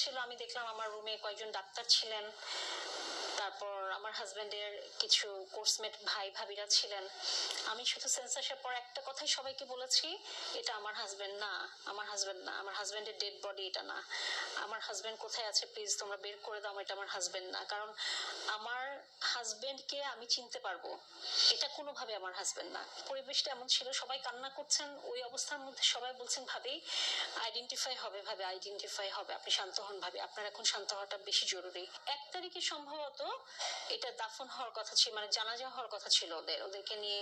ছিল আমি দেখলাম আমার রুমে কয়েকজন ডাক্তার ছিলেন, তারপর আমার হাজবেন্ডের কিছু কোর্সমেট ভাই ভাবিরা ছিলেন। আমি শুধু সেন্সাসের পর একটা কথাই সবাইকে বলেছি, এটা আমার হাজবেন্ড না, আমার হাজবেন্ড না, আমার হাজবেন্ডের ডেড বডি এটা না, আমার হাজবেন্ড কোথায় আছে প্লিজ তোমরা বের করে দাও, এটা আমার হাজবেন্ড না। কারণ আমার হাজবেন্ডকে আমি চিনতে পারবো, এটা কোনোভাবে আমার হাজবেন্ড না। পরিবেশটা এমন ছিল, সবাই কান্না করছেন, ওই অবস্থার মধ্যে সবাই বলছেন ভাবি আইডেন্টিফাই হবে, ভাবে আইডেন্টিফাই হবে, আপনি শান্ত হন ভাবি, আপনার এখন শান্ত হওয়াটা বেশি জরুরি। 1 তারিখে সম্ভবত এটা দাফন হওয়ার কথা ছিল, মানে জানাজা হওয়ার কথা ছিল ওদেরকে নিয়ে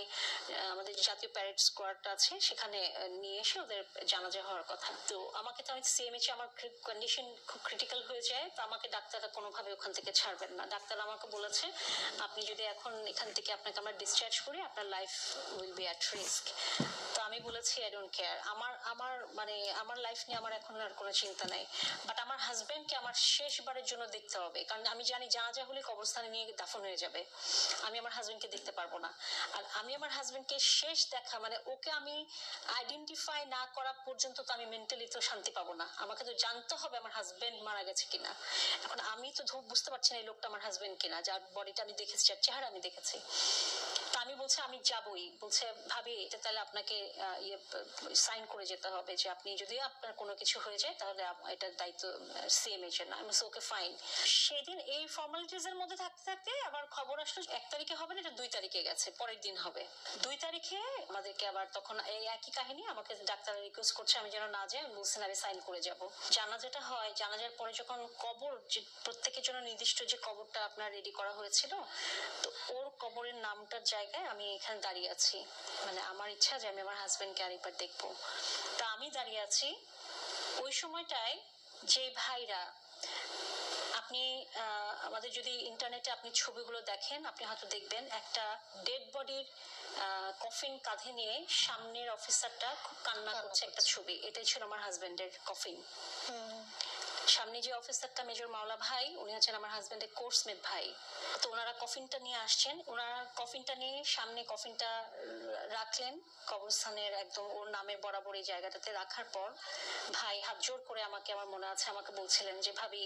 আমাদের জাতীয় প্যারেড স্কোয়াডটা আছে সেখানে নিয়ে এসে ওদের জানাজা হওয়ার কথা। তো আমাকে তো আমি সিএমএইচ আমার কন্ডিশন খুব ক্রিটিক্যাল হয়ে যায়, তো আমাকে ডাক্তাররা কোনোভাবে ওখান থেকে ছাড়বেন না। ডাক্তার আমাকে বলেছে আপনি যদি এখন এখান থেকে আপনাকে আমরা ডিসচার্জ করি আপনার life will be at risk. তো আমি বলেছি আই ডোন্ট কেয়ার, আমার আমার মানে আমার লাইফ নিয়ে আমার এখন আর কোনো চিন্তা নাই, বাট আমার হাজবেন্ডকে আমার শেষবারের জন্য দেখতে হবে, কারণ আমি জানি জানাজা হলে কবরস্থানে নিয়ে দাফন হয়ে যাবে, আমি আমার হাজবেন্ডকে দেখতে পারবো না। আর আমি আমার হাজবেন্ডকে শেষ দেখা মানে ওকে আমি আইডেন্টিফাই না করা পর্যন্ত তো আমি মেন্টালি তো শান্তি পাবো না, আমাকে তো জানতে হবে আমার হাজবেন্ড মারা গেছে কিনা। এখন আমি তো বুঝতে পারছি না এই লোকটা আমার হাজবেন্ড কিনা, যার বডিটা আমি দেখেছি, যার চেহারা আমি দেখেছি। তা আমি বলছি আমি যাবই, বলছে ভাবি এটা তাহলে আপনাকে সাইন করে যেতে হবে যে আপনি যদি আপনার কোনো কিছু হয়ে যায় তাহলে এটার দায়িত্ব সিএমএইচ এর না। আমি ওকে ফাইন। সেদিন এই ফর্মালিটিজ এর মধ্যে থাকতে থাকতে আবার খবর আসলো 1 তারিখে হবে না, এটা 2 তারিখে গেছে, পরের দিন হবে। 2 তারিখে আমাদেরকে আবার তখন এই একই কাহিনী, আমাকে ডাক্তার রিকোয়েস্ট করছে আমি যেন না যাই, আমি বলছেন আমি সাইন করে যাব। জানাজাটা হয়, জানাজার পরে যখন কবর, যে প্রত্যেকের জন্য নির্দিষ্ট যে কবরটা আপনার রেডি করা হয়েছিল, তো ওর কবরের নামটার জায়গায় আমি এখানে দাঁড়িয়ে আছি, মানে আমার ইচ্ছা যে আমি আমার হাজবেন্ডকে আরেকবার দেখবো। তা আমি দাঁড়িয়ে আছি ওই সময়টায়, যে ভাইরা আপনি আমাদের যদি ইন্টারনেটে আপনি ছবিগুলো দেখেন আপনি হয়তো দেখবেন একটা ডেড বডির কফিন কাঁধে নিয়ে সামনের অফিসারটা খুব কান্না করছে একটা ছবি, এটাই ছিল আমার হাজবেন্ডের কফিন। সামনে যে অফিসারটা মেজর মাওলা ভাই, উনি হচ্ছেন আমার হাজবেন্ডের কোর্সমেট ভাই। তো ওনারা কফিনটা নিয়ে আসছেন, ওনারা কফিনটা নিয়ে সামনে কফিনটা রাখলেন কবরস্থানের একদম ওর নামের বরাবর এই জায়গাটাতে রাখার পর ভাই হাত জোর করে আমাকে, আমার মনে আছে আমাকে বলছিলেন যে ভাবি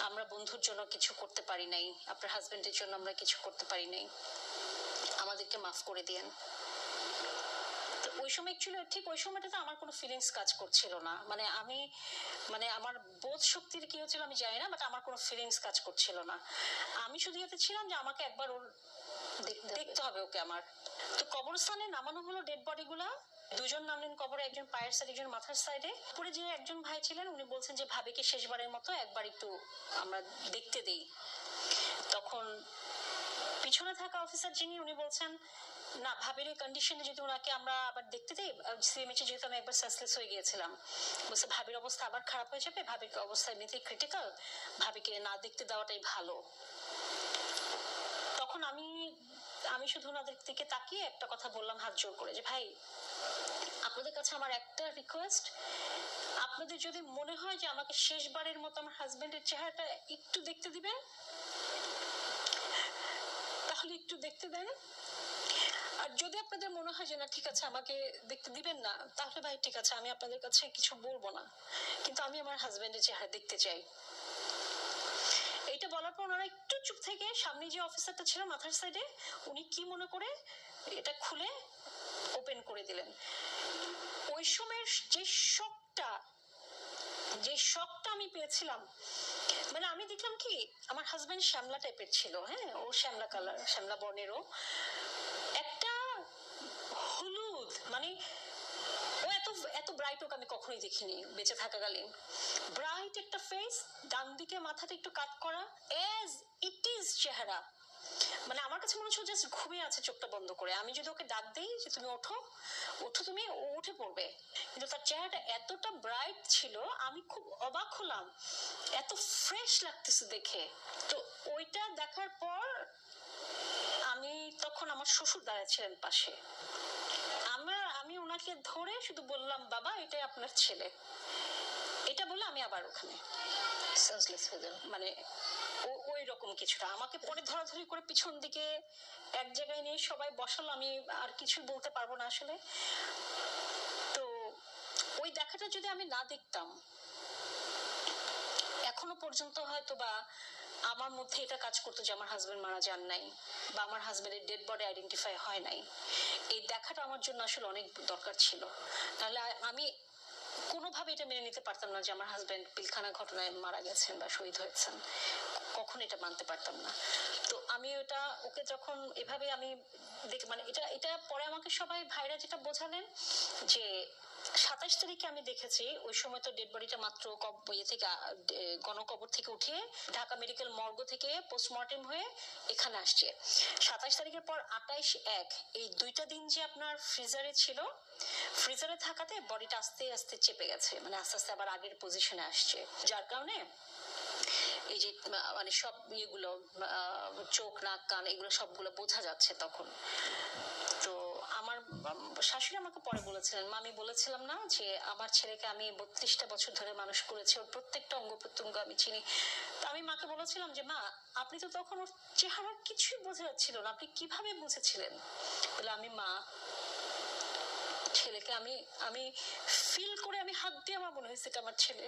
আমরা বন্ধুর জন্য কিছু করতে পারি নাই, আপনার হাজবেন্ডের জন্য আমরা কিছু করতে পারি নাই, আমাদেরকে মাফ করে দিয়েন। ওই সময় অ্যাকচুয়ালি ঠিক ওই সময়টাতে আমার কোনো ফিলিংস কাজ করছিল না, মানে আমি মানে আমার বোধ শক্তির কি হচ্ছিল আমি জানি না, বাট আমার কোনো ফিলিংস কাজ করছিল না। আমি শুধু এতে ছিলাম যে আমাকে একবার ওর দেখতে হবে ওকে আমার। তো কবরস্থানে নামানো হলো ডেড বডি গুলা, 2 জন নামলেন কবরে, একজন পায়ের সাইডে একজন মাথার সাইডে। উপরে যে একজন ভাই ছিলেন উনি বলছেন যে ভাবিকে শেষবারের মতো একবার একটু আমরা দেখতে দেই। তখন পিছনে থাকা অফিসার যিনি উনি বলছেন না ভাবির এই কন্ডিশনে যদি ওনাকে আমরা আবার দেখতে দিই, সিএমএইচ যেহেতু আমি একবার সেন্সলেস হয়ে গিয়েছিলাম, বলছে ভাবির অবস্থা আবার খারাপ হয়ে যাবে, ভাবির অবস্থা এমনিতেই ক্রিটিক্যাল, ভাবিকে না দেখতে দেওয়াটাই ভালো। তখন আমি শুধু ওনাদের দিকে তাকিয়ে একটা কথা বললাম হাত জোর করে যে ভাই আপনাদের কাছে আমার একটা রিকোয়েস্ট, আপনাদের যদি মনে হয় যে আমাকে শেষবারের মতো আমার হাজবেন্ডের চেহারাটা একটু দেখতে দিবেন তাহলে একটু দেখতে দেন, আর যদি আপনাদের মনে হয় যে না ঠিক আছে আমাকে দেখতে দিবেন না তাহলে ভাই ঠিক আছে আমি আপনাদের কাছে কিছু বলবো না, কিন্তু আমি আমার হাজবেন্ডের চেহারা দেখতে চাই। এইটা বলার পর ওনারা একটু চুপ থেকে সামনে যে অফিসারটা ছিল মাথার সাইডে উনি কি মনে করে এটা খুলে ওপেন করে দিলেন। ওই সময়ের যে শকটা আমি পেয়েছিলাম, মানে আমি দেখলাম কি আমার হাজবেন্ড শ্যামলা টাইপের ছিল, হ্যাঁ ও শ্যামলা কালার, শ্যামলা বর্ণেরও, একটা হলুদ, মানে ও এত ব্রাইট ওকে আমি কখনোই দেখিনি বেঁচে থাকাকালীন। ব্রাইট একটা ফেস, ডান দিকে মাথাটা একটু কাট করা, এজ ইট ইজ চেহারা, মানে আমার কাছে মনে হচ্ছে জাস্ট ঘুমিয়ে আছে চোখটা বন্ধ করে। আমি যদি ওকে ডাক দিই যে তুমি ওঠো ওঠো, তুমি উঠে পড়বে, কিন্তু তার চেহারাটা এতটা ব্রাইট ছিল আমি খুব অবাক হলাম, এত ফ্রেশ লাগতেছে দেখে। তো ওইটা দেখার পর আমি তখন আমার শ্বশুর দাঁড়াচ্ছিলেন পাশে, আমি ওনাকে ধরে শুধু বললাম বাবা এটাই আপনার ছেলে, এটা বলে আমি আবার ওখানে সেন্সলেস হয়ে গেলাম, মানে ওই রকম কিছুটা আমাকে পরে ধরাধরি করে পিছন দিকে এক জায়গায় নিয়ে সবাই বসালো, আমি আর কিছু বলতে পারবো না আসলে। তো ওই দেখাটা যদি আমি না দেখতাম এখনো পর্যন্ত হয়তো বা আমার মধ্যে এটা কাজ করতো যে আমার হাজবেন্ড মারা যান নাই বা আমার হাজবেন্ডের ডেড বডি আইডেন্টিফাই হয় নাই, এই দেখাটা আমার জন্য আসলে অনেক দরকার ছিল। তাহলে আমি কোনোভাবে এটা মেনে নিতে পারতাম না যে আমার হাজবেন্ড পিলখানা ঘটনায় মারা গেছেন বা শহীদ হয়েছেন, কখন এটা মানতে পারতাম না। তো আমি ওটা ওকে যখন এভাবে আমি মানে এটা এটা পরে আমাকে সবাই ভাইরা যেটা বোঝালেন যে 27 তারিখে আমি দেখেছি, ওই সময় তো ডেড বডিটা মাত্র ইয়ে থেকে গণকবর থেকে উঠিয়ে ঢাকা মেডিকেল মর্গ থেকে পোস্টমর্টেম হয়ে এখানে আসছে। 27 তারিখের পর 28-1 এই 2টা দিন যে আপনার ফ্রিজারে ছিল, ফ্রিজারে থাকাতে বডিটা আস্তে আস্তে চেপে গেছে, মানে আস্তে আস্তে আবার আগের পজিশনে আসছে, যার কারণে এই যে মানে সব ইয়েগুলো চোখ নাক কান এগুলো সবগুলো বোঝা যাচ্ছে তখন। তো আমার শাশুড়ি আমাকে পরে বলেছিলেন, মামি বলেছিলাম না যে আমার ছেলেকে আমি 32টা বছর ধরে মানুষ করেছি, ওর প্রত্যেকটা অঙ্গ প্রত্যঙ্গ আমি চিনি। তো আমি মাকে বলেছিলাম যে মা, আপনি তো তখন ওর চেহারার কিছুই বোঝা যাচ্ছিল না, আপনি কিভাবে বুঝেছিলেন? বলে আমি মা ছেলেকে আমি আমি ফিল করে আমি হাত দিয়ে আমার মনে হয়েছে এটা আমার ছেলে।